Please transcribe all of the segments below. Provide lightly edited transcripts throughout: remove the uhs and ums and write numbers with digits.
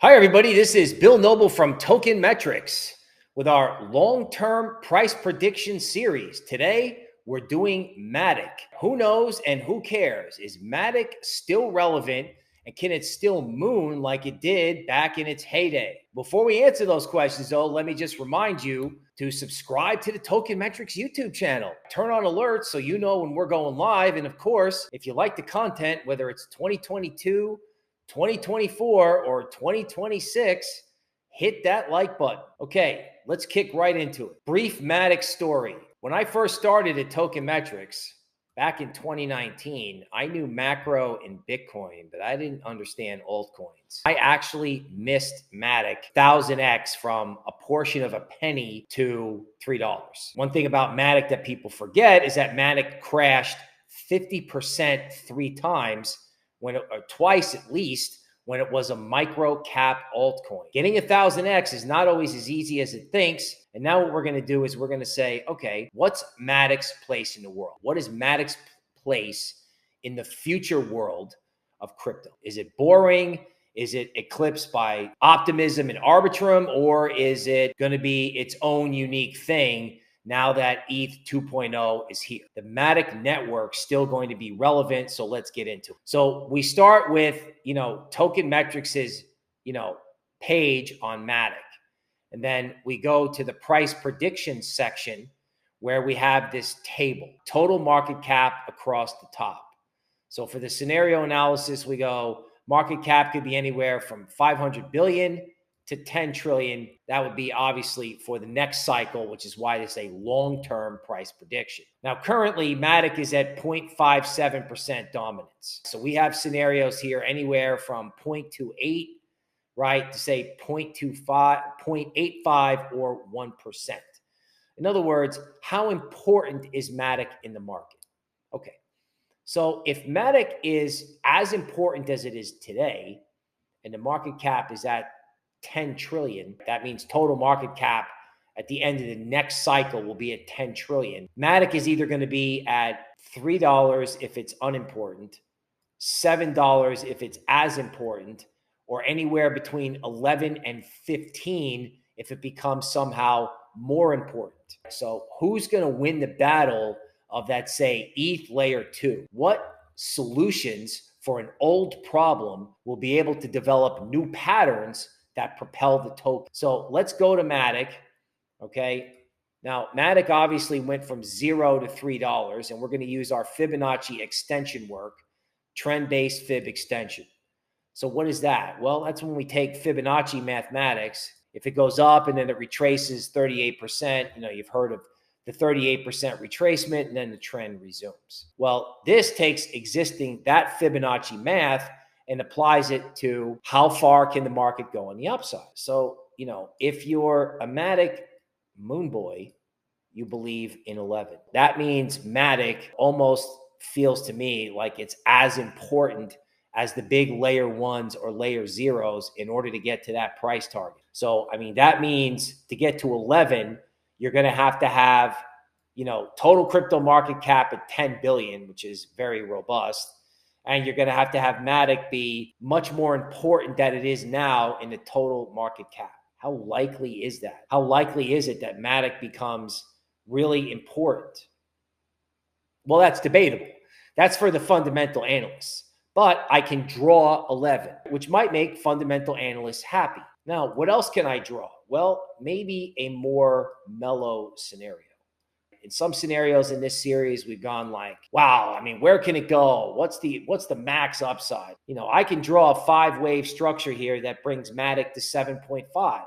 Hi, everybody. This is Bill Noble from Token Metrics with our long-term price prediction series. Today, we're doing MATIC. Who knows and who cares? Is MATIC still relevant, and can it still moon like it did back in its heyday? Before we answer those questions, though, let me just remind you to subscribe to the Token Metrics YouTube channel. Turn on alerts so you know when we're going live. And of course, if you like the content, whether it's 2022, 2024 or 2026, hit that like button. Okay, let's kick right into it. Brief MATIC story. When I first started at Token Metrics back in 2019, I knew macro and Bitcoin, but I didn't understand altcoins. I actually missed MATIC 1000x from a portion of a penny to $3. One thing about MATIC that people forget is that MATIC crashed 50% three times, or twice at least, when it was a micro cap altcoin. Getting 1000x is not always as easy as it thinks. And now what we're going to do is we're going to say, okay, what's MATIC's place in the world? What is MATIC's place in the future world of crypto? Is it boring? Is it eclipsed by optimism and Arbitrum? Or is it going to be its own unique thing now that ETH 2.0 is here? The MATIC network still going to be relevant, so let's get into it. So we start with, Token Metrics' page on MATIC. And then we go to the price predictions section where we have this table, total market cap across the top. So for the scenario analysis, we go market cap could be anywhere from 500 billion to 10 trillion. That would be obviously for the next cycle, which is why it's a long-term price prediction. Now, currently, MATIC is at 0.57% dominance. So we have scenarios here anywhere from 0.28, right, to say 0.25, 0.85, or 1%. In other words, how important is MATIC in the market? Okay, so if MATIC is as important as it is today, and the market cap is at 10 trillion, that means total market cap at the end of the next cycle will be at 10 trillion. MATIC is either going to be at $3 if it's unimportant, $7 if it's as important, or anywhere between 11 and 15 if it becomes somehow more important. So who's going to win the battle of that, say, ETH layer 2? What solutions for an old problem will be able to develop new patterns that propel the token? So let's go to MATIC, okay? Now, MATIC obviously went from $0 to $3, and we're going to use our Fibonacci extension work, trend-based Fib extension. So what is that? Well, that's when we take Fibonacci mathematics. If it goes up and then it retraces 38%, you've heard of the 38% retracement, and then the trend resumes. Well, this takes that Fibonacci math and applies it to how far can the market go on the upside. So, if you're a MATIC moon boy, you believe in 11. That means MATIC almost feels to me like it's as important as the big layer ones or layer zeros in order to get to that price target. So, that means to get to 11, you're going to have, total crypto market cap at 10 billion, which is very robust. And you're going to have MATIC be much more important than it is now in the total market cap. How likely is that? How likely is it that MATIC becomes really important? Well, that's debatable. That's for the fundamental analysts. But I can draw 11, which might make fundamental analysts happy. Now, what else can I draw? Well, maybe a more mellow scenario. In some scenarios in this series, we've gone like, wow, where can it go? What's the max upside? I can draw a 5-wave structure here that brings MATIC to 7.5.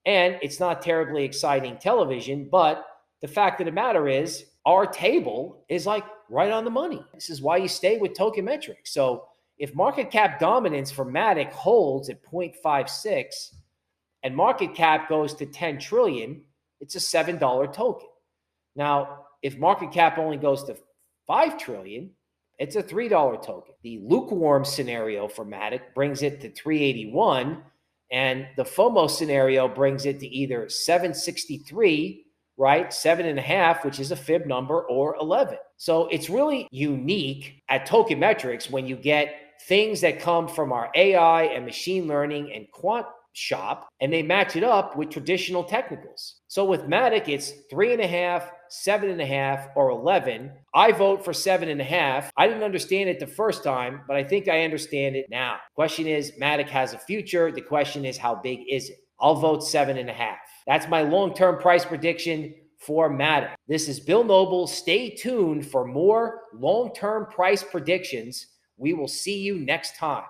And it's not terribly exciting television, but the fact of the matter is our table is like right on the money. This is why you stay with Token Metrics. So if market cap dominance for MATIC holds at 0.56 and market cap goes to 10 trillion, it's a $7 token. Now, if market cap only goes to 5 trillion, it's a $3 token. The lukewarm scenario for MATIC brings it to 381, and the FOMO scenario brings it to either 763, right? 7.5, which is a fib number, or 11. So it's really unique at Token Metrics when you get things that come from our AI and machine learning and quant shop, and they match it up with traditional technicals. So with MATIC, it's 3.5, 7.5, or 11. I vote for 7.5. I didn't understand it the first time, but I think I understand it now. Question is, MATIC has a future. The question is, how big is it? I'll vote 7.5. That's my long-term price prediction for MATIC. This is Bill Noble. Stay tuned for more long-term price predictions. We will see you next time.